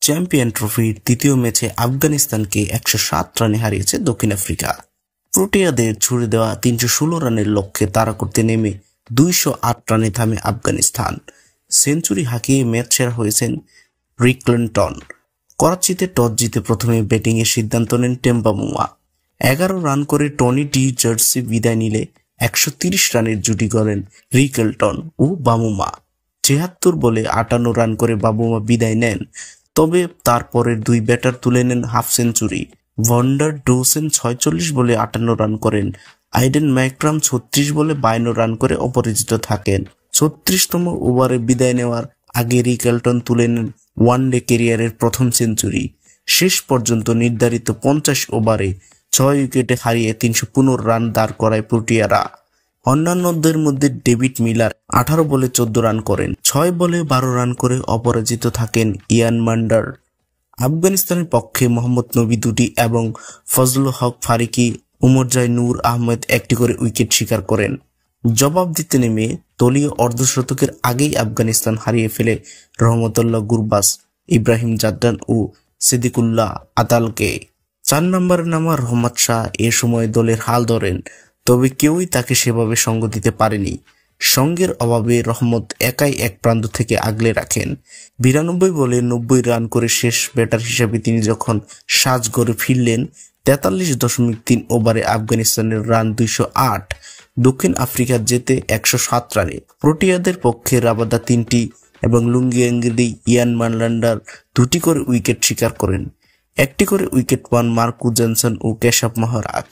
Champion ট্রফির তৃতীয় ম্যাচে আফগানিস্তানকে 107 রানে হারিয়েছে দক্ষিণ আফ্রিকা। প্রোটিয়াদের ছুড়ে দেওয়া 316 রানের লক্ষ্যে তাড়া করতে নেমে 208 রানে থামে আফগানিস্তান। সেঞ্চুরি হাঁকিয়ে ম্যাচ সেরা হয়েছেন রিকল্টন। করাচিতে টস জিতে প্রথমে ব্যাটিংয়ের সিদ্ধান্ত নেন টেম্বামুয়া। 11 রান করে টনি ডি জার্সি বিদায় নিলে 130 রানের জুটি করেন রিকল্টন ও বামুমা। 76 বলে 58 রান করে বাবুমা বিদায় নেন, তবে তারপরের দুই ব্যাটার তুলে নেন হাফ সেঞ্চুরি। ভন্ডার ডোসেন 46 বলে 58 রান করেন। আইডেন ম্যাকরাম 36 বলে 52 রান করে অপরাজিত থাকেন। 36তম ওভারে বিদায় নেওয়ার আগে রিকল্টন তুলে নেন ওয়ানডে ক্যারিয়ারের প্রথম সেঞ্চুরি। শেষ পর্যন্ত নির্ধারিত 50 ওভারে 6 উইকেটে হারিয়ে 315 রান দাঁড় করায় প্রোটিয়ারা। অন্যান্যদের মধ্যে ডেভিড মিলার 18 বলে 14 রান করেন। 6 বলে 12 রান করে অপরাজিত থাকেন ইয়ান মান্ডার। আফগানিস্তানের পক্ষে মোহাম্মদ নবী 2টি এবং ফজলুল হক ফারুকী, উমরজাই নূর আহমেদ 1টি করে উইকেট শিকার করেন। জবাব দিতে নেমে দলীয় অর্ধশতকের আগেই আফগানিস্তান হারিয়ে ফেলে রহমতুল্লাহ গুরবাজ, ইব্রাহিম জাদ্দান ও সিদ্দিকুল্লাহ আতালকে। 4 নম্বরে নামা রহমত শাহ এ সময় দলের হাল ধরেন, তবে কেউই তাকে সেভাবে সঙ্গ দিতে পারেনি। সঙ্গের অভাবে রহমত একাই এক প্রান্ত থেকে আগলে রাখেন। 92 বলে 90 রান করে শেষ ব্যাটার হিসেবে তিনি যখন সাজঘরে ফিরলেন, 43.3 ওভারে আফগানিস্তানের রান 208, দক্ষিণ আফ্রিকার জেতে 107 রানে। প্রোটিয়াদের পক্ষে রাবাদা 3টি এবং লুঙ্গিয়াঙ্গিরি ইয়ান মানলান্ডার 2টি করে উইকেট শিকার করেন। 1টি করে উইকেট পান মার্কু জনসন ও কেশব মহারাজ।